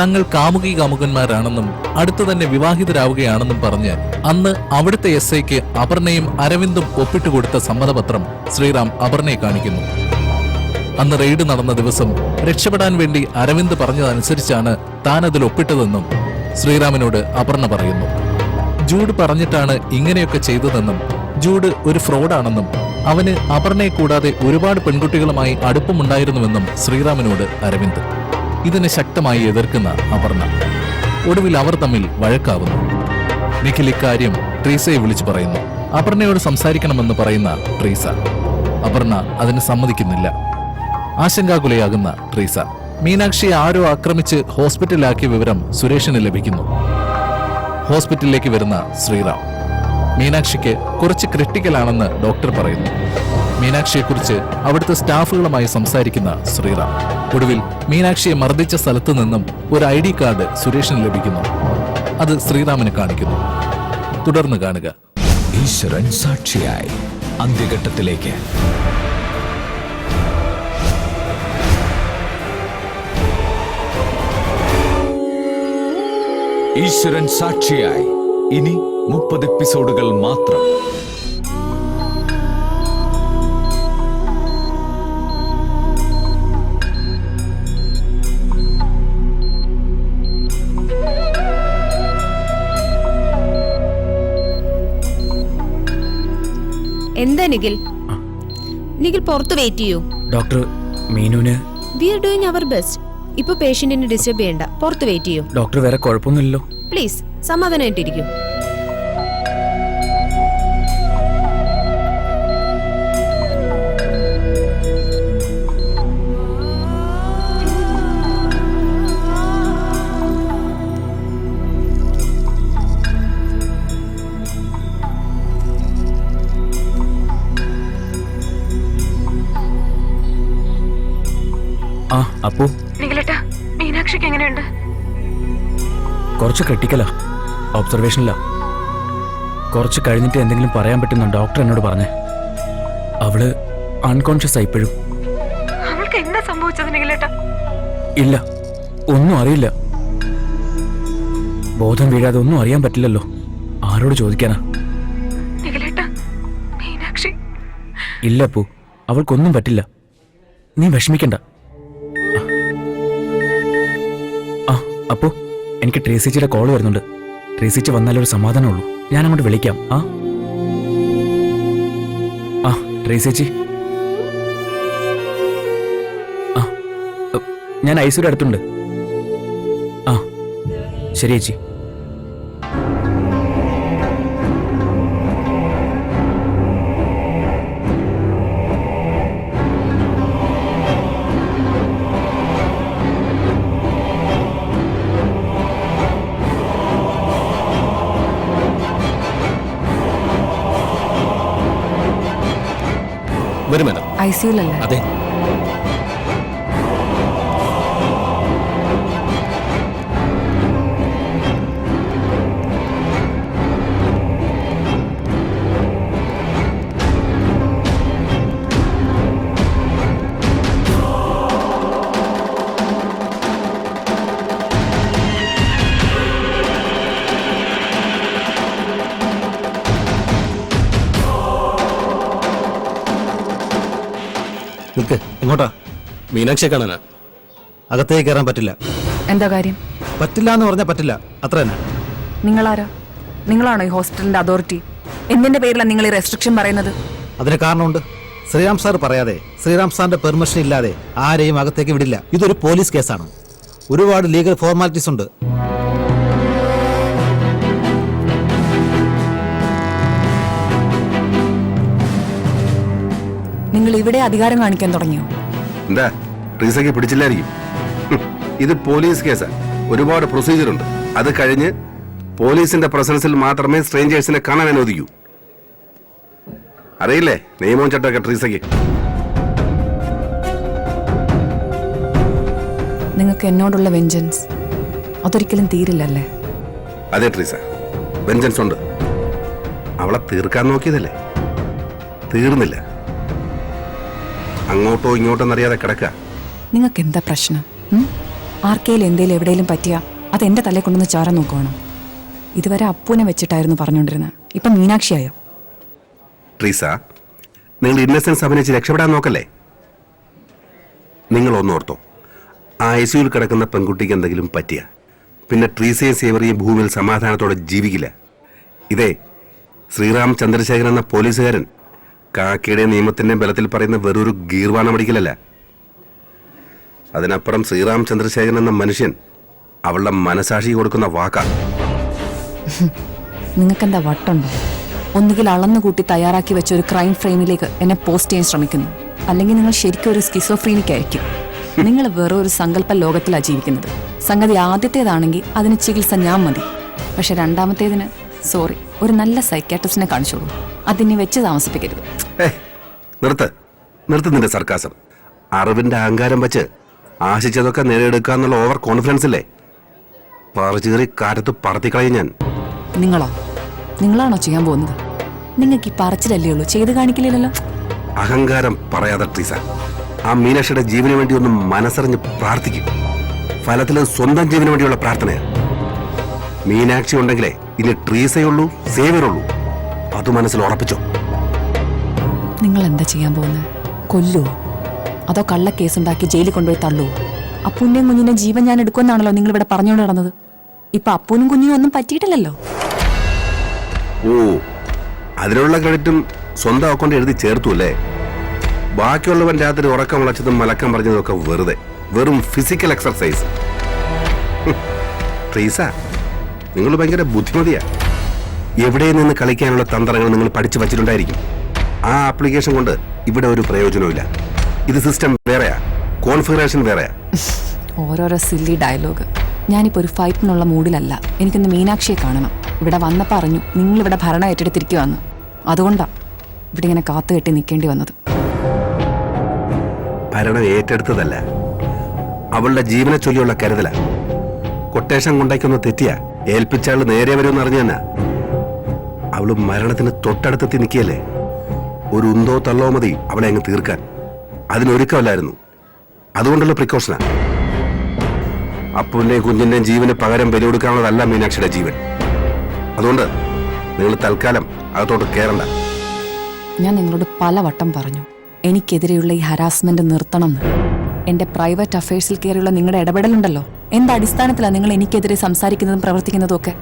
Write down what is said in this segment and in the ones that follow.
തങ്ങൾ കാമുകി കാമുകന്മാരാണെന്നും അടുത്തു തന്നെ വിവാഹിതരാവുകയാണെന്നും പറഞ്ഞ് അന്ന് അവിടുത്തെ SIക്ക് അപർണയും അരവിന്ദും ഒപ്പിട്ടുകൊടുത്ത സമ്മതപത്രം ശ്രീറാം അപർണയെ കാണിക്കുന്നു. അന്ന് റെയ്ഡ് നടന്ന ദിവസം രക്ഷപ്പെടാൻ വേണ്ടി അരവിന്ദ് പറഞ്ഞതനുസരിച്ചാണ് താൻ അതിൽ ഒപ്പിട്ടതെന്നും ശ്രീറാമിനോട് അപർണ പറയുന്നു. ജൂഡ് പറഞ്ഞിട്ടാണ് ഇങ്ങനെയൊക്കെ ചെയ്തതെന്നും ജൂഡ് ഒരു ഫ്രോഡാണെന്നും അവന് അപർണയെ കൂടാതെ ഒരുപാട് പെൺകുട്ടികളുമായി അടുപ്പമുണ്ടായിരുന്നുവെന്നും ശ്രീറാമിനോട് അരവിന്ദ്. ഇതിനെ ശക്തമായി എതിർക്കുന്ന അപർണ. ഒടുവിൽ അവർ തമ്മിൽ വഴക്കാവുന്നു. നിഖിൽ ഇക്കാര്യം ട്രീസയെ വിളിച്ചു പറയുന്നു. അപർണയോട് സംസാരിക്കണമെന്ന് പറയുന്ന ട്രീസ. അപർണ അതിന് സമ്മതിക്കുന്നില്ല. ആശങ്കാകുലയാകുന്ന ട്രീസ മീനാക്ഷിയെ ആരോ ആക്രമിച്ച് ഹോസ്പിറ്റലിലാക്കിയ വിവരം സുരേഷിന് ലഭിക്കുന്നു. ഹോസ്പിറ്റലിലേക്ക് വരുന്ന ശ്രീറാം. മീനാക്ഷിക്ക് കുറച്ച് ക്രിട്ടിക്കലാണെന്ന് ഡോക്ടർ പറയുന്നു. മീനാക്ഷിയെക്കുറിച്ച് അവിടുത്തെ സ്റ്റാഫുകളുമായി സംസാരിക്കുന്ന ശ്രീറാം. ഒടുവിൽ മീനാക്ഷിയെ മർദ്ദിച്ച സ്ഥലത്തു നിന്നും ഒരു ID കാർഡ് സുരേഷിന് ലഭിക്കുന്നു. അത് ശ്രീറാമിന് കാണിക്കുന്നു. തുടർന്ന് കാണുക. ഈശ്വരൻ സാക്ഷിയായി അന്ത്യഘട്ടത്തിലേക്ക്. ഈശ്വരൻ സാക്ഷിയായി ഇനി 30 എപ്പിസോഡുകൾ മാത്രം. എന്താ നിഖിൽ പുറത്ത് വെയിറ്റ് ചെയ്യൂ. ഡോക്ടർ മീനുവിന് we are doing our best. ഇപ്പൊ പേഷ്യന്റിനെ ഡിസ്റ്റർബ് ചെയ്യണ്ട, പുറത്ത് വെയിറ്റ് ചെയ്യൂ. ഡോക്ടർ വേറെ കുഴപ്പമൊന്നുമില്ലല്ലോ? പ്ലീസ് സമാധാനമായിട്ടിരിക്കും. അപ്പോ മീനാക്ഷിക്ക് എങ്ങനെയുണ്ട്? കുറച്ച് ക്രിട്ടിക്കലാ, ഒബ്സർവേഷനിലാ. കുറച്ച് കഴിഞ്ഞിട്ട് എന്തെങ്കിലും പറയാൻ പറ്റുന്ന ഡോക്ടർ എന്നോട് പറഞ്ഞേ. അവള് അൺകോൺഷ്യസ് ആയിപ്പോഴും. അവൾക്ക് എന്താ സംഭവിച്ചത് നിഖിലേട്ടാ? ഇല്ല, ഒന്നും അറിയില്ല. ബോധം വീഴാതെ ഒന്നും അറിയാൻ പറ്റില്ലല്ലോ. ആരോട് ചോദിക്കാനാ? നിഖിലേട്ടാ, മീനാക്ഷി ഇല്ല അപ്പു, അവൾക്കൊന്നും പറ്റില്ല. നീ വിഷമിക്കണ്ട. അപ്പോ എനിക്ക് ട്രേസിച്ചിയുടെ കോൾ വരുന്നുണ്ട്. ട്രേസിച്ച് വന്നാലേ ഒരു സമാധാനമുള്ളൂ. ഞാൻ അങ്ങോട്ട് വിളിക്കാം. ട്രേസിച്ചി, ഞാൻ ഐസിയുടെ അടുത്തുണ്ട്. ശരി ചേച്ചി. വരും മേഡം. ഐസിയുലല്ലേ? അതെ. എങ്ങോട്ടാ? മീനാക്ഷിയെ കാണാനാ. അകത്തേക്ക് കയറാൻ പറ്റില്ല. എന്താ കാര്യം? പറ്റില്ല എന്ന് പറഞ്ഞാൽ പറ്റില്ല, അത്ര തന്നെ. നിങ്ങളാരാ? നിങ്ങളാണോ ഈ ഹോസ്പിറ്റലിന്റെ അതോറിറ്റി? എന്തിന്റെ പേരിലാണ് നിങ്ങൾ ഈ റെസ്ട്രിക്ഷൻ പറയുന്നത്? അതിന് കാരണമുണ്ട്. ശ്രീറാം സാർ പറയാതെ, ശ്രീറാം സാറിന്റെ പെർമിഷൻ ഇല്ലാതെ ആരെയും അകത്തേക്ക് വിടില്ല. ഇതൊരു പോലീസ് കേസാണ്. ഒരുപാട് ലീഗൽ ഫോർമാലിറ്റീസ് ഉണ്ട്. നിങ്ങൾ ഇവിടെ അധികാരം കാണിക്കാൻ തുടങ്ങിയോ? എന്താ റീസയ്ക്ക് പിടിച്ചില്ലായിരിക്കും. ഇത് പോലീസ് കേസാ. ഒരുപാട് പ്രൊസീജിയർ ഉണ്ട്. അത് കഴിഞ്ഞ് പോലീസിന്റെ പ്രസൻസിൽ മാത്രമേ സ്ട്രേഞ്ചേഴ്സിനെ കാണാൻ അനുവദിക്കൂ. അറിയില്ലേ നിയമവും ചട്ടമൊക്കെ ട്രീസയ്ക്ക്? നിങ്ങൾക്ക് എന്നോടുള്ള വെഞ്ചൻസ് അതൊരിക്കലും തീരില്ലല്ലേ? അതെ ട്രീസ, വെഞ്ചൻസ് ഉണ്ട്. അവളെ തീർക്കാൻ നോക്കിയതല്ലേ, തീർന്നില്ല. അങ്ങോട്ടോ ഇങ്ങോട്ടോ എന്നറിയാതെ കിടക്കുക. നിങ്ങൾക്ക് എന്താ പ്രശ്നം? ആർക്കേലും എന്തേലും എവിടെയെങ്കിലും പറ്റിയാ അത് എന്റെ തലയിൽ കൊണ്ടൊന്ന് ചാരാൻ നോക്കുവാണോ? ഇതുവരെ അപ്പൂനെ വെച്ചിട്ടായിരുന്നു പറഞ്ഞുകൊണ്ടിരുന്നത്, ഇപ്പൊ മീനാക്ഷിയായോ? ട്രീസ, നിങ്ങൾ ഇന്നസെൻസ് അഭിനയിച്ച് രക്ഷപ്പെടാൻ നോക്കല്ലേ. നിങ്ങൾ ഒന്നോർത്തോ, ആ ഐസിയുയിൽ കിടക്കുന്ന പെൺകുട്ടിക്ക് എന്തെങ്കിലും പറ്റിയ പിന്നെ ട്രീസയും സേവറിയും ഭൂമിയിൽ സമാധാനത്തോടെ ജീവിക്കില്ല. ഇതേ ശ്രീറാം ചന്ദ്രശേഖരൻ എന്ന പോലീസുകാരൻ കാക്കയുടെ നിയമത്തിന്റെ ബലത്തിൽ പറയുന്ന വെറൊരു ഗീർവാണം അടിക്കലല്ല. അതിനപ്പുറം ശ്രീറാം ചന്ദ്രശേഖരൻ എന്ന മനുഷ്യൻ അവളുടെ മനസാക്ഷി കൊടുക്കുന്ന വാക്കാണ്. നിങ്ങൾക്കെന്താ വട്ടുണ്ടോ? ഒന്നുകിൽ അളന്നുകൂട്ടി തയ്യാറാക്കി വെച്ച ഒരു ക്രൈം ഫ്രെയിമിലേക്ക് എന്നെ പോസ്റ്റ് ചെയ്യാൻ ശ്രമിക്കുന്നു, അല്ലെങ്കിൽ നിങ്ങൾ ശരിക്കും ഒരു സ്കിസോഫ്രീനിക് ആയിരിക്കും. നിങ്ങൾ വേറെ ഒരു സങ്കല്പ ലോകത്തിലാണ് ജീവിക്കുന്നത്. സംഗതി ആദ്യത്തേതാണെങ്കിൽ അതിന് ചികിത്സ ഞാൻ മതി. പക്ഷെ രണ്ടാമത്തേതിന് സോറി, ഒരു നല്ല സൈക്കാട്രിസ്റ്റിനെ കാണിച്ചോളൂ. അതിനെ വെച്ച് താമസിപ്പിക്കരുത്. നിർത്ത് നിന്റെ സർക്കാസം. അറിവിന്റെ അഹങ്കാരം വെച്ച് ആശിച്ചതൊക്കെ നേടിയെടുക്കാന്നുള്ള ഓവർ കോൺഫിഡൻസ് ഇല്ലേ? പറിച്ചേറി കാറ്റത്ത് പറത്തിക്കളയും ഞാൻ. നിങ്ങളാണോ ചെയ്യാൻ പോകുന്നത്? നിങ്ങൾക്ക് ഈ പറച്ചിലല്ലേ ഉള്ളൂ, ചെയ്ത് കാണിക്കില്ലല്ലോ. അഹങ്കാരം പറയാതെ ട്രീസ, ആ മീനാക്ഷിയുടെ ജീവന് വേണ്ടി ഒന്ന് മനസ്സറിഞ്ഞ് പ്രാർത്ഥിക്കും. ഫലത്തിൽ സ്വന്തം ജീവന് വേണ്ടിയുള്ള പ്രാർത്ഥനയാണ്. മീനാക്ഷി ഉണ്ടെങ്കിലേ ഇനി ട്രീസയുള്ളൂ, സേവറുള്ളൂ. അത് മനസ്സിൽ ഉറപ്പിച്ചോ. നിങ്ങൾ എന്താ ചെയ്യാൻ പോകുന്നത്? കൊല്ലുവോ അതോ കള്ളക്കേസുണ്ടാക്കി ജയിലിൽ കൊണ്ടുപോയി തള്ളുവോ? അപ്പൂന്റെയും കുഞ്ഞിന്റെ ജീവൻ ഞാൻ എടുക്കുമെന്നാണല്ലോ നിങ്ങൾ ഇവിടെ പറഞ്ഞുകൊണ്ട് നടന്നത്. ഇപ്പൊ അപ്പൂനും കുഞ്ഞിനും ഒന്നും പറ്റിയിട്ടില്ലല്ലോ. ഓ, അതിനുള്ള ക്രെഡിറ്റും സ്വന്തം അക്കൗണ്ട് എഴുതി ചേർത്തു അല്ലേ? ബാക്കിയുള്ളവൻ രാത്രി ഉറക്കം വിളച്ചതും മലക്കം പറഞ്ഞതും ഒക്കെ വെറും ഫിസിക്കൽ എക്സർസൈസ്. ട്രീസ, നിങ്ങൾ ഭയങ്കര ബുദ്ധിമതിയാ. എവിടെ നിന്ന് കളിക്കാനുള്ള തന്ത്രങ്ങൾ നിങ്ങൾ പഠിച്ചു വച്ചിട്ടുണ്ടായിരിക്കും. ആ ആപ്ലിക്കേഷൻ കൊണ്ട് ഇവിടെ ഒരു പ്രയോജനവുമില്ല. ഇത് സിസ്റ്റം വേറെയാ, കോൺഫിഗറേഷൻ വേറെയാ. ഓരോരോ സില്ലി ഡയലോഗ്. ഞാനിപ്പോ ഒരു ഫൈറ്റിനുള്ള മൂഡിലല്ല. എനിക്കൊന്ന് മീനാക്ഷിയെ കാണണം. ഇവിടെ വന്ന പറഞ്ഞു നിങ്ങൾ ഇവിടെ ഭരണം ഏറ്റെടുത്തിരിക്കുവാന്ന്. അതുകൊണ്ടാ ഇവിടെ ഇങ്ങനെ കാത്തുകെട്ടി നിൽക്കേണ്ടി വന്നത്. ഭരണം ഏറ്റെടുത്തതല്ല, അവളുടെ ജീവനെ ചൊല്ലിയുള്ള കരുതല. കൊട്ടേഷൻ കൊണ്ടായിക്കൊന്ന് തെറ്റിയ ഏൽപ്പിച്ചാള് നേരെ വരുമെന്ന് അറിഞ്ഞു തന്നെ. അവള് മരണത്തിന് തൊട്ടടുത്തെത്തി നിൽക്കുകയല്ലേ. ഒരു ഉന്തോ തള്ളോ മതി അവളെ അങ്ങ് തീർക്കാൻ. അതിനൊരുക്കമല്ലായിരുന്നു. അതുകൊണ്ടുള്ള പ്രിക്കോഷനാ. അപ്പുവിന്റെയും കുഞ്ഞിന്റെയും ജീവന് പകരം ബലി കൊടുക്കാനുള്ളതല്ല മീനാക്ഷിയുടെ ജീവൻ. അതുകൊണ്ട് നിങ്ങൾ തൽക്കാലം അകത്തോട്ട് കയറണ്ട. ഞാൻ നിങ്ങളോട് പലവട്ടം പറഞ്ഞു എനിക്കെതിരെയുള്ള ഈ ഹരാസ്മെന്റ് നിർത്തണമെന്ന്. എന്റെ പ്രൈവറ്റ് അഫയേഴ്സിൽ കയറിയുള്ള നിങ്ങളുടെ ഇടപെടലുണ്ടല്ലോ, എന്ത് അടിസ്ഥാനത്തിലാണ് നിങ്ങൾ എനിക്കെതിരെ സംസാരിക്കുന്നതും പ്രവർത്തിക്കുന്നതും ഒക്കെ?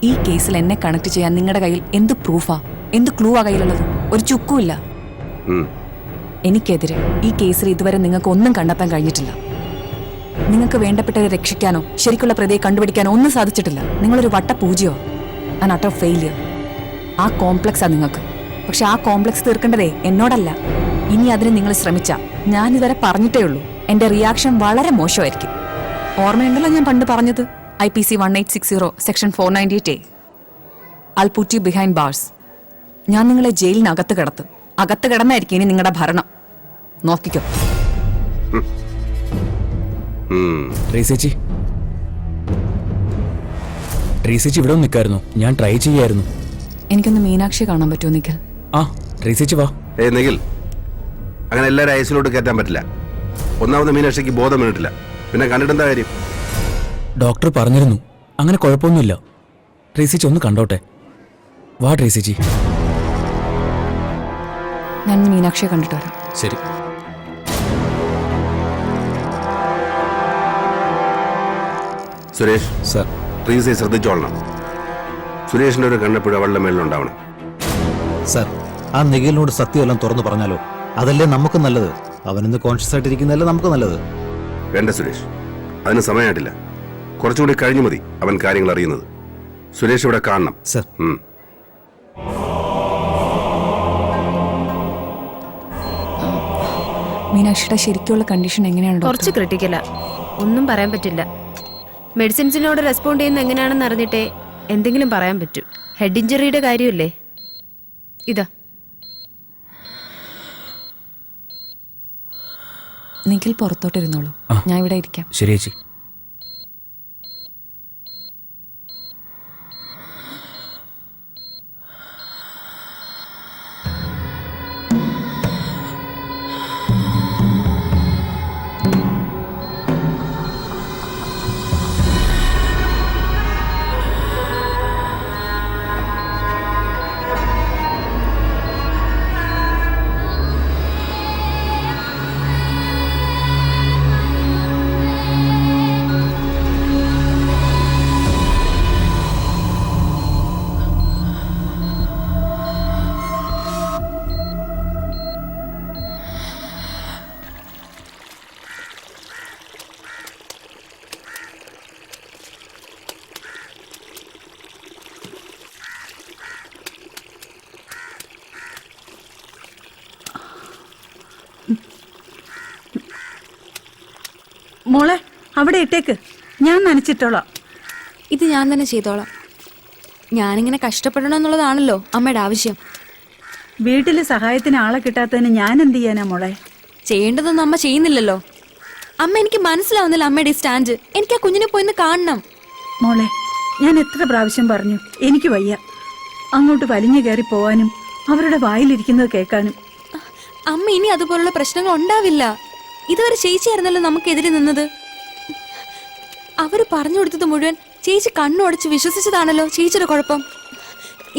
ഈ കേസിൽ എന്നെ കണക്ട് ചെയ്യാൻ നിങ്ങളുടെ കയ്യിൽ എന്ത് പ്രൂഫാ, എന്ത് ക്ലൂ ആ കയ്യിലുള്ളത്? ഒരു ചുക്കുമില്ല. എനിക്കെതിരെ ഈ കേസിൽ ഇതുവരെ നിങ്ങൾക്ക് ഒന്നും കണ്ടെത്താൻ കഴിഞ്ഞിട്ടില്ല. നിങ്ങൾക്ക് വേണ്ടപ്പെട്ടവരെ രക്ഷിക്കാനോ ശരിക്കുള്ള പ്രതിയെ കണ്ടുപിടിക്കാനോ ഒന്നും സാധിച്ചിട്ടില്ല. നിങ്ങളൊരു വട്ടപൂജ്യോ, ആൻ അട്ടർ ഫെയിലിയർ. ആ കോംപ്ലക്സാ നിങ്ങൾക്ക്. പക്ഷെ ആ കോംപ്ലക്സ് തീർക്കേണ്ടതേ എന്നോടല്ല. ഇനി അതിന് നിങ്ങൾ ശ്രമിച്ച ഞാൻ ഇതുവരെ പറഞ്ഞിട്ടേ ഉള്ളൂ, എന്റെ റിയാക്ഷൻ വളരെ മോശമായിരിക്കും. ഓർമ്മയുണ്ടല്ലോ ഞാൻ പണ്ട് പറഞ്ഞത്? IPC 1860 section 498A. I'll put you behind bars. ഞാൻ നിങ്ങളെ ജയിലിനകത്ത് കിടത്തും. അകത്ത് കിടന്നായിരിക്കും ഇനി നിങ്ങളുടെ ഭരണം. നോക്കിക്കോ. ട്രീസേച്ചി ഇവിടെ നിൽക്കായിരുന്നു. ഞാൻ ട്രൈ ചെയ്യായിരുന്നു. എനിക്കൊന്ന് മീനാക്ഷി കാണാൻ പറ്റുമോ നിഖിൽ? ആ ട്രീസേച്ചി വാ. നിഖിൽ, അങ്ങനെ എല്ലാവരും ഐസിലോട്ട് കയറ്റാൻ പറ്റില്ല. ഒന്നാമത് മീനാക്ഷിക്ക് ബോധം വീണിട്ടില്ല. പിന്നെ കണ്ടിട്ടെന്താ കാര്യം? ഡോക്ടർ പറഞ്ഞിരുന്നു അങ്ങനെ കുഴപ്പമൊന്നുമില്ല. ട്രീസേച്ചി ഒന്ന് കണ്ടോട്ടെ. വാ ട്രീസേച്ചി. ഞാൻ മീനാക്ഷിയെ കണ്ടിട്ട് വരാം. ശരി. സുരേഷ് സർ. ട്രീസയെ ശ്രദ്ധിച്ചോളണം. സുരേഷിന്റെ ഒരു കണ്ണപ്പുഴ അവളുടെ മേളിലുണ്ടാവണം. സർ, ആ നിഖിലിനോട് സത്യമെല്ലാം തുറന്നു പറഞ്ഞാലോ? അതല്ലേ നമുക്ക് നല്ലത്. അവനിന്ന് കോൺഷ്യസ് ആയിട്ടിരിക്കുന്നതല്ലേ നമുക്ക് നല്ലത്. വേണ്ട സുരേഷ്, അതിന് സമയമായിട്ടില്ല. കുറച്ചുകൂടി കഴിഞ്ഞു മതി അവൻ കാര്യങ്ങൾ അറിയുന്നത്. സുരേഷ് ഇവിടെ കാണണം. സർ. മീനാക്ഷിയുടെ ശരിക്കുള്ള കണ്ടീഷൻ എങ്ങനെയാണ്? കുറച്ച് ക്രിട്ടിക്കലാ, ഒന്നും പറയാൻ പറ്റില്ല. മെഡിസിൻസിനോട് റെസ്പോണ്ട് ചെയ്യുന്ന എങ്ങനെയാണെന്ന് അറിഞ്ഞിട്ടേ എന്തെങ്കിലും പറയാൻ പറ്റൂ. ഹെഡ് ഇഞ്ചറിയുടെ കാര്യമല്ലേ ഇതാ. നിഖിൽ പുറത്തോട്ടിരുന്നോളൂ, ഞാൻ ഇവിടെ ഇരിക്കാം. ശരി ചേച്ചി. മോളെ അവിടെ ഇട്ടേക്ക്, ഞാൻ നനച്ചിട്ടോളാം. ഇത് ഞാൻ തന്നെ ചെയ്തോളാം. ഞാനിങ്ങനെ കഷ്ടപ്പെടണം എന്നുള്ളതാണല്ലോ അമ്മയുടെ ആവശ്യം. വീട്ടിൽ സഹായത്തിന് ആളെ കിട്ടാത്തതിന് ഞാൻ എന്ത് ചെയ്യാനാ മോളെ? ചെയ്യേണ്ടതൊന്നും അമ്മ ചെയ്യുന്നില്ലല്ലോ. അമ്മ, എനിക്ക് മനസ്സിലാവുന്നില്ല അമ്മയുടെ ഈ സ്റ്റാൻഡ്. എനിക്ക് ആ കുഞ്ഞിനെ പോയിന്ന് കാണണം. മോളെ, ഞാൻ എത്ര പ്രാവശ്യം പറഞ്ഞു എനിക്ക് വയ്യ. അങ്ങോട്ട് വലിഞ്ഞു കയറി പോവാനും അവരുടെ വായിലിരിക്കുന്നത് കേൾക്കാനും. അമ്മ, ഇനി അതുപോലുള്ള പ്രശ്നങ്ങൾ ഉണ്ടാവില്ല. ഇതുവരെ ചേച്ചിയായിരുന്നല്ലോ നമുക്കെതിരെ നിന്നത്. അവര് പറഞ്ഞു കൊടുത്തത് മുഴുവൻ ചേച്ചി കണ്ണുടച്ച് വിശ്വസിച്ചതാണല്ലോ ചേച്ചിയുടെ കുഴപ്പം.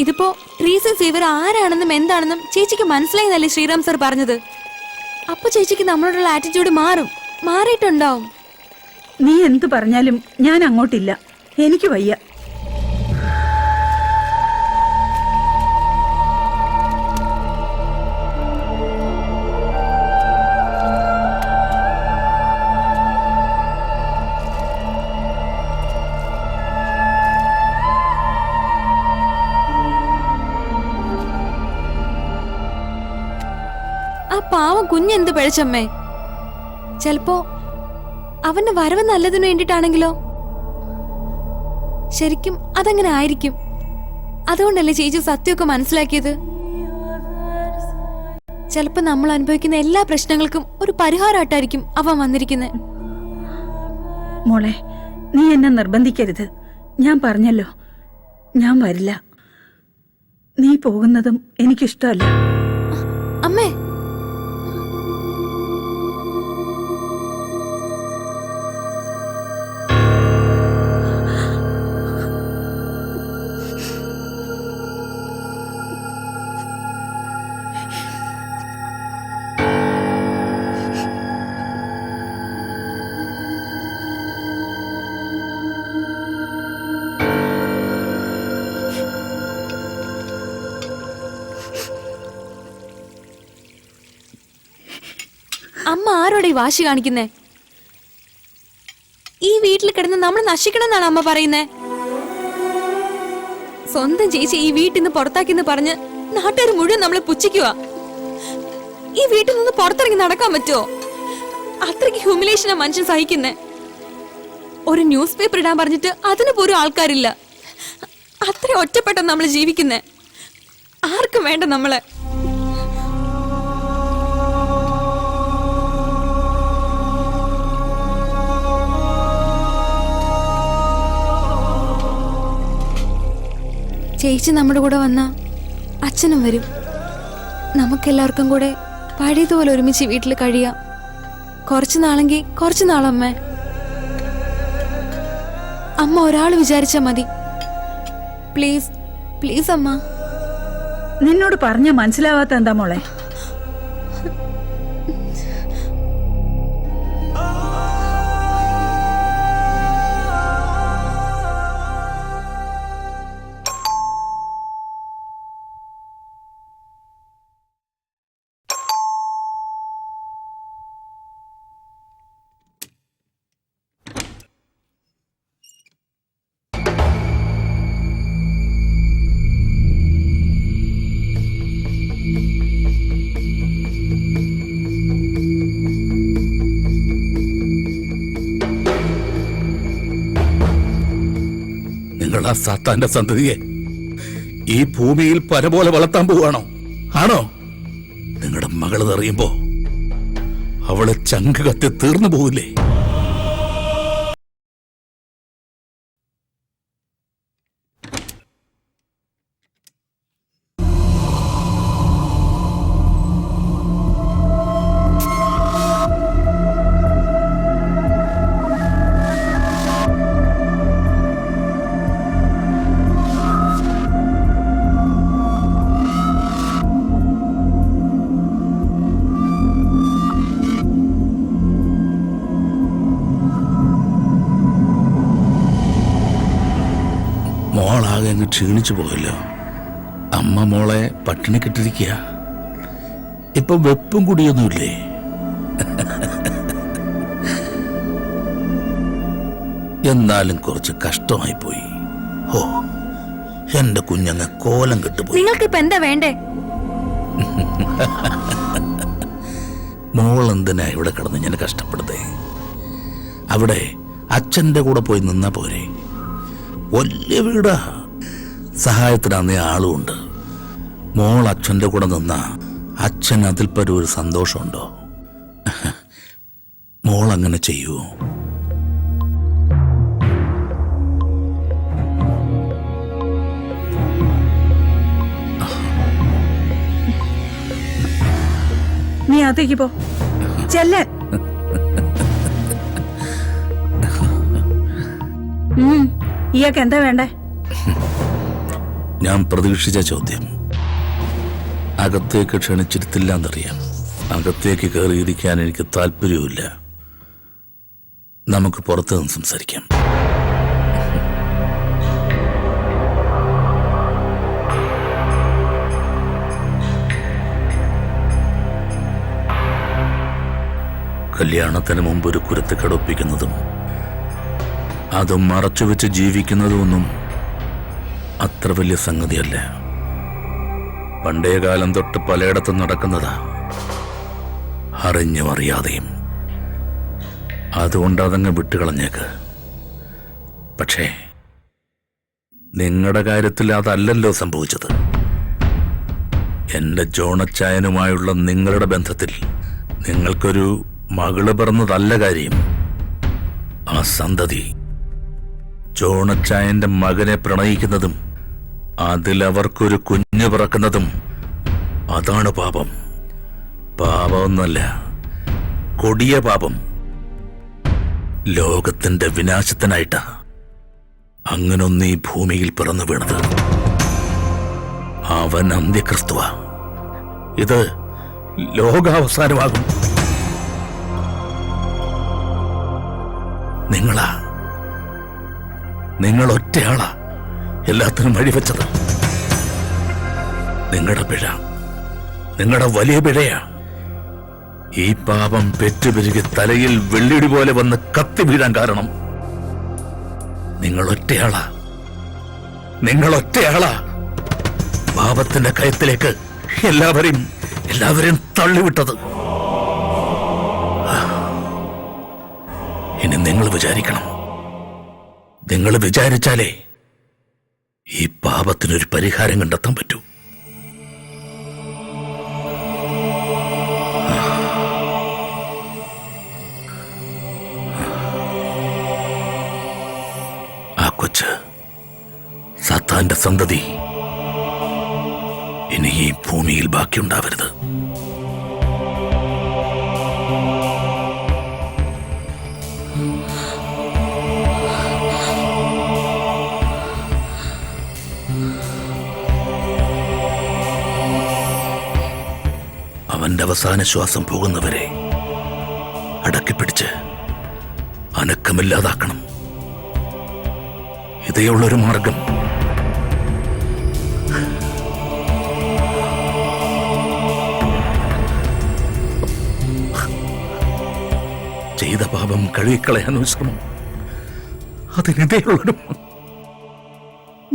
ഇതിപ്പോ റീസൺസ് ഇവർ ആരാണെന്നും എന്താണെന്നും ചേച്ചിക്ക് മനസ്സിലായെന്നല്ലേ ശ്രീറാം സർ പറഞ്ഞത്. അപ്പൊ ചേച്ചിക്ക് നമ്മളോടുള്ള ആറ്റിറ്റ്യൂഡ് മാറിയിട്ടുണ്ടാവും. നീ എന്തു പറഞ്ഞാലും ഞാൻ അങ്ങോട്ടില്ല, എനിക്ക് വയ്യ. ആ പാവം കുഞ്ഞെന്ത് പിഴച്ചമ്മേ. ചെലപ്പോ അവന്റെ വരവ് നല്ലതിനു വേണ്ടിട്ടാണെങ്കിലോ? ശരിക്കും അതങ്ങനെ ആയിരിക്കും. അതുകൊണ്ടല്ലേ ചേച്ചി സത്യമൊക്കെ മനസ്സിലാക്കിയത്. ചിലപ്പോ നമ്മൾ അനുഭവിക്കുന്ന എല്ലാ പ്രശ്നങ്ങൾക്കും ഒരു പരിഹാരമായിട്ടായിരിക്കും അവൻ വന്നിരിക്കുന്നത്. മോളെ, നീ എന്നെ നിർബന്ധിക്കരുത്. ഞാൻ പറഞ്ഞല്ലോ, ഞാൻ വരില്ല. നീ പോകുന്നതും എനിക്കിഷ്ടമല്ല. അമ്മേ, അമ്മ ആരോടെ ഈ വാശി കാണിക്കുന്നേ? ഈ വീട്ടിൽ കിടന്ന് നമ്മൾ നശിക്കണം എന്നാണ് അമ്മ പറയുന്നേ. സ്വന്തം ചേച്ചി ഈ വീട്ടിൽ നിന്ന് പുറത്താക്കിന്ന് പറഞ്ഞ് നാട്ടുകാർ മുഴുവൻ നമ്മളെ പുച്ഛിക്കുക. ഈ വീട്ടിൽ നിന്ന് പുറത്തിറങ്ങി നടക്കാൻ പറ്റുമോ? അത്രയ്ക്ക് ഹ്യൂമിലേഷനാ മനുഷ്യൻ സഹിക്കുന്നേ. ഒരു ന്യൂസ് പേപ്പർ ഇടാൻ പറഞ്ഞിട്ട് അതിന് പോലും ആൾക്കാരില്ല. അത്ര ഒറ്റപ്പെട്ട നമ്മൾ ജീവിക്കുന്നേ. ആർക്കും വേണ്ട നമ്മളെ. ചേച്ചി നമ്മുടെ കൂടെ വന്ന അച്ഛനും വരും. നമുക്കെല്ലാവർക്കും കൂടെ പഴയതുപോലെ ഒരുമിച്ച് വീട്ടിൽ കഴിയാം. കുറച്ചു നാളെങ്കിൽ കുറച്ചു നാളമ്മേ. അമ്മ ഒരാൾ വിചാരിച്ചാ മതി. പ്ലീസ്, പ്ലീസ് അമ്മ. നിന്നോട് പറഞ്ഞ മനസ്സിലാവാത്ത എന്താ മോളെ? നിങ്ങൾ ആ സാത്താന്റെ സന്തതിയെ ഈ ഭൂമിയിൽ പരപോലെ വളർത്താൻ പോവാണോ? ആണോ? നിങ്ങളുടെ മകള് അറിയുമ്പോ അവളെ ചങ്ക് കത്തി തീർന്നു പോവില്ലേ? മോളാകെ അങ്ങ് ക്ഷീണിച്ചു പോയല്ലോ. അമ്മ മോളെ പട്ടിണി കിട്ടിരിക്കുക. ഇപ്പൊ വെപ്പും കുടിയൊന്നുമില്ലേ? എന്നാലും കുറച്ച് കഷ്ടമായി പോയി. ഓ, എന്റെ കുഞ്ഞങ്ങ് കോലം കെട്ടുപോയി. നിങ്ങൾക്ക് ഇപ്പൊ എന്താ വേണ്ടേ? മോൾ എന്തിനാ ഇവിടെ കിടന്ന് ഞാൻ കഷ്ടപ്പെടുത്തേ? അവിടെ അച്ഛൻ്റെ കൂടെ പോയി നിന്നാ പോരെ. വലിയ വീടാ, സഹായത്തിന് അന്നേ ആളുമുണ്ട്. മോൾ അച്ഛൻ്റെ കൂടെ നിന്നാ അച്ഛൻ അതിൽ പരം ഒരു സന്തോഷമുണ്ടോ? മോൾ അങ്ങനെ ചെയ്യുമോ? നീ അകത്തേക്ക് പോ. ചെല്ലാൻ. ഇയാൾക്ക് എന്താ വേണ്ടേ? ഞാൻ പ്രതീക്ഷിച്ച ചോദ്യം. അകത്തേക്ക് ക്ഷണിച്ചിരുത്തില്ല എന്നറിയാം. അകത്തേക്ക് കയറിയിരിക്കാൻ എനിക്ക് താല്പര്യവുമില്ല. നമുക്ക് പുറത്തു നിന്ന് സംസാരിക്കാം. കല്യാണത്തിന് മുമ്പ് ഒരു കുരുത്തക്കേട് ഒപ്പിക്കുന്നതും അതും മറച്ചുവെച്ച് ജീവിക്കുന്നതുമൊന്നും അത്ര വലിയ സംഗതിയല്ല. പണ്ടേ കാലം തൊട്ട് പലയിടത്തും നടക്കുന്നതാ, അറിഞ്ഞും അറിയാതെയും. അതുകൊണ്ട് അതങ്ങ് വിട്ടുകളഞ്ഞേക്ക്. പക്ഷേ നിങ്ങളുടെ കാര്യത്തിൽ അതല്ലല്ലോ സംഭവിച്ചത്. എന്റെ ജോണച്ചായനുമായുള്ള നിങ്ങളുടെ ബന്ധത്തിൽ നിങ്ങൾക്കൊരു മകള് പിറന്നതല്ല കാര്യം. ആ സന്തതി ജോണച്ചായന്റെ മകനെ പ്രണയിക്കുന്നതും അതിലവർക്കൊരു കുഞ്ഞ് പിറക്കുന്നതും അതാണ് പാപം. പാപമൊന്നല്ല, കൊടിയ പാപം. ലോകത്തിന്റെ വിനാശത്തിനായിട്ടാ അങ്ങനൊന്ന് ഈ ഭൂമിയിൽ പിറന്നു വീണത്. അവൻ അന്ത്യക്രിസ്തുവാ. ഇത് ലോകാവസാനമാകും. നിങ്ങൾ ഒറ്റയാളാ എല്ലാത്തിനും വഴിവെച്ചത്. നിങ്ങളുടെ പിഴ, നിങ്ങളുടെ വലിയ പിഴയാ. ഈ പാപം പെറ്റുപെരുകി തലയിൽ വെള്ളിടി പോലെ വന്ന് കത്തി വീഴാൻ കാരണം നിങ്ങൾ ഒറ്റയാളാ. പാപത്തിന്റെ കയത്തിലേക്ക് എല്ലാവരെയും തള്ളിവിട്ടത്. ഇനി നിങ്ങൾ വിചാരിക്കണം. നിങ്ങൾ വിചാരിച്ചാലേ ഈ പാപത്തിനൊരു പരിഹാരം കണ്ടെത്താൻ പറ്റൂ. ആ കൊച്ച് സാത്താന്റെ സന്തതി ഇനി ഈ ഭൂമിയിൽ ബാക്കിയുണ്ടാവരുത്. അവന്റെ അവസാന ശ്വാസം പോകുന്നവരെ അടക്കിപ്പിടിച്ച് അനക്കമില്ലാതാക്കണം. ഇതേയുള്ളൊരു മാർഗം. ചെയ്ത പാപം കഴുകിക്കളയാനോ ശ്രമം. അതിനിതേയുള്ളൊരു.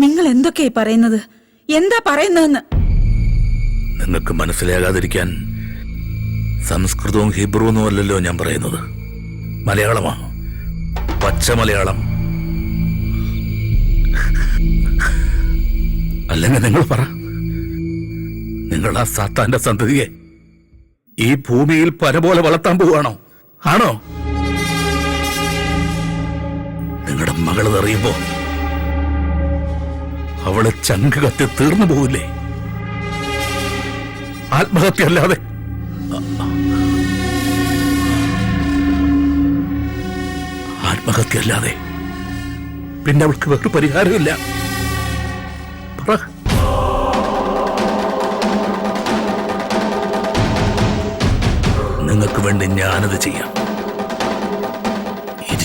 നിങ്ങൾ എന്തൊക്കെയാ പറയുന്നത്? എന്താ പറയുന്നതെന്ന് നിങ്ങൾക്ക് മനസ്സിലാകാതിരിക്കാൻ സംസ്കൃതവും ഹിബ്രുവൊന്നും അല്ലല്ലോ ഞാൻ പറയുന്നത്. മലയാളമാ, പച്ച മലയാളം. അല്ലെങ്കിൽ നിങ്ങൾ പറ, നിങ്ങൾ ആ സാത്താന്റെ സന്തതിയെ ഈ ഭൂമിയിൽ പരപോലെ വളർത്താൻ പോവുകയാണോ? ആണോ? നിങ്ങളുടെ മകള് അറിയുമ്പോ അവള് ചങ്ക് കത്തി തീർന്നു പോവില്ലേ? ആത്മഹത്യ അല്ലാതെ. ആത്മഹത്യ അല്ലാതെ പിന്നെ അവൾക്ക് വേറെ പരിഹാരമില്ല. പറ. നിങ്ങൾക്ക് വേണ്ടി ഞാനത് ചെയ്യാം.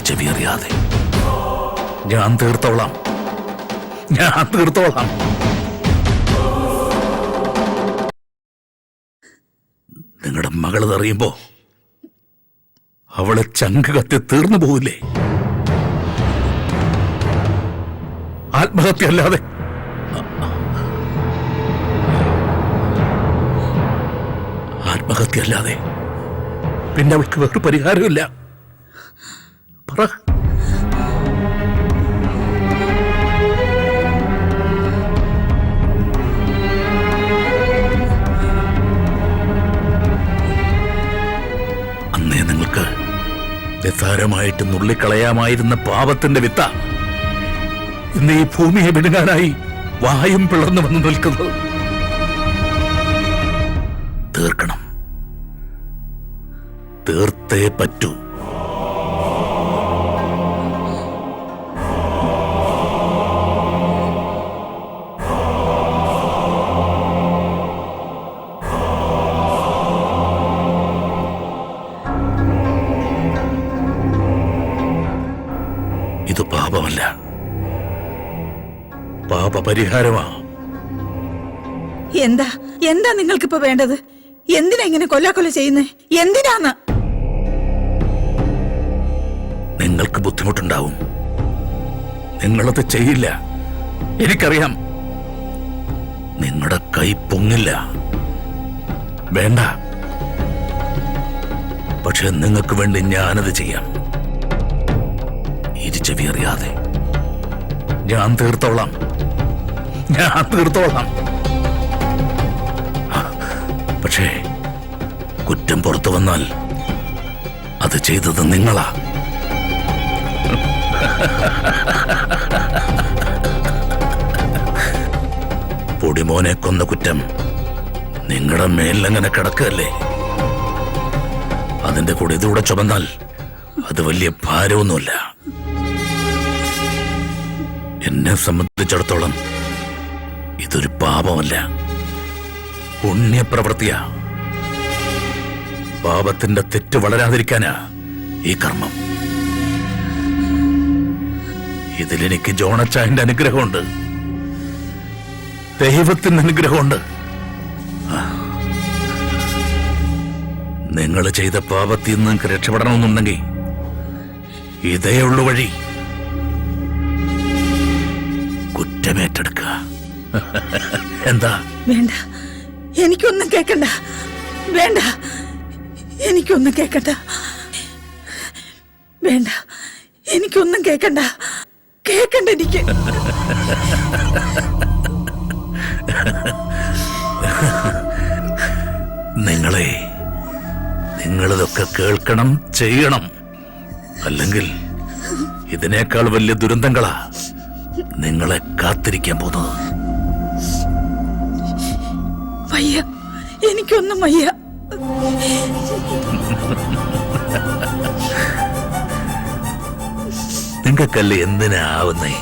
ചെവി അറിയാതെ ഞാൻ തീർത്തോളാം. നിങ്ങളുടെ മകളത് അറിയുമ്പോ അവളെ ചങ്ക് കത്തി തീർന്നു പോവില്ലേ? ആത്മഹത്യ അല്ലാതെ. ആത്മഹത്യ അല്ലാതെ പിന്നെ അവൾക്ക് വേറെ പരിഹാരമില്ല. പറ. നിസ്സാരമായിട്ട് നുള്ളിക്കളയാമായിരുന്ന പാപത്തിന്റെ വിത്ത ഇന്ന് ഈ ഭൂമിയെ വിടുങ്ങാനായി വായും പിളർന്നു വന്ന് നിൽക്കുന്നത്. തീർക്കണം, തീർത്തേ പറ്റൂ. ഇത് പാപമല്ല, പാപപരിഹാരമാ. എന്താ എന്താ നിങ്ങൾക്കിപ്പോ വേണ്ടത്? എന്തിനാ ഇങ്ങനെ കൊല്ലാക്കൊല ചെയ്യുന്നേ? എന്തിനാന്ന്? നിങ്ങൾക്ക് ബുദ്ധിമുട്ടുണ്ടാവും, നിങ്ങളത് ചെയ്യില്ല, എനിക്കറിയാം. നിങ്ങളുടെ കൈ പൊങ്ങില്ല, വേണ്ട. പക്ഷെ നിങ്ങൾക്ക് വേണ്ടി ഞാനത് ചെയ്യാം. ഇരുചെവി അറിയാതെ ഞാൻ തീർത്തോളാം, ഞാൻ തീർത്തോളാം. പക്ഷേ കുറ്റം പുറത്തു വന്നാൽ അത് ചെയ്തത് നിങ്ങളാ. പൊടിമോനെ കൊന്ന കുറ്റം നിങ്ങളുടെ മേലങ്ങനെ കിടക്കല്ലേ. അതിന്റെ കൂടെ ഇതുകൂടെ ചുമന്നാൽ അത് വലിയ ഭാരമൊന്നുമില്ല. എന്നെ സംബന്ധിച്ചിടത്തോളം ഇതൊരു പാപമല്ല, പുണ്യപ്രവൃത്തിയാ. പാപത്തിന്റെ തെറ്റ് വളരാതിരിക്കാനാ ഈ കർമ്മം. ഇതിലെനിക്ക് ജോണച്ചായന്റെ അനുഗ്രഹമുണ്ട്, ദൈവത്തിന്റെ അനുഗ്രഹമുണ്ട്. നിങ്ങൾ ചെയ്ത പാപത്തിൽ നിന്ന് നിങ്ങൾക്ക് രക്ഷപ്പെടണമെന്നുണ്ടെങ്കിൽ ഇതേ ഉള്ളു വഴി. കുറ്റമേറ്റെടുക്കുക. എന്താ? വേണ്ട, എനിക്കൊന്നും കേക്കണ്ട. വേണ്ട, എനിക്കൊന്നും കേക്കണ്ട. വേണ്ട, എനിക്കൊന്നും കേക്കണ്ട. കേക്കണ്ട എനിക്ക്. നിങ്ങളിതൊക്കെ കേൾക്കണം, ചെയ്യണം. അല്ലെങ്കിൽ ഇതിനേക്കാൾ വലിയ ദുരന്തങ്ങളാ നിങ്ങളെ കാത്തിരിക്കാൻ പോകുന്നത്. വയ്യ, എനിക്കൊന്നും വയ്യ. നിങ്ങൾക്കല്ലേ എന്തിനാ ആവുന്നേ?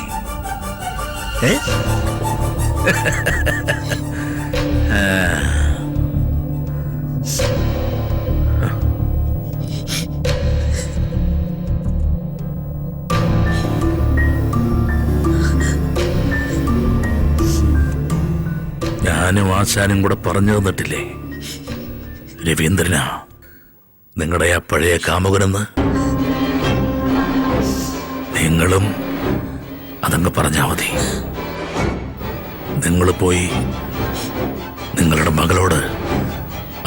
ഞാനും ആശാനും കൂടെ പറഞ്ഞു തന്നിട്ടില്ലേ രവീന്ദ്രനാ നിങ്ങളുടെ ആ പഴയ കാമുകനെന്ന്? നിങ്ങളും അതങ്ങ് പറഞ്ഞാ മതി. നിങ്ങൾ പോയി നിങ്ങളുടെ മകളോട്,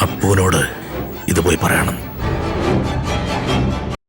അപ്പൂനോട് ഇത് പോയി പറയണം.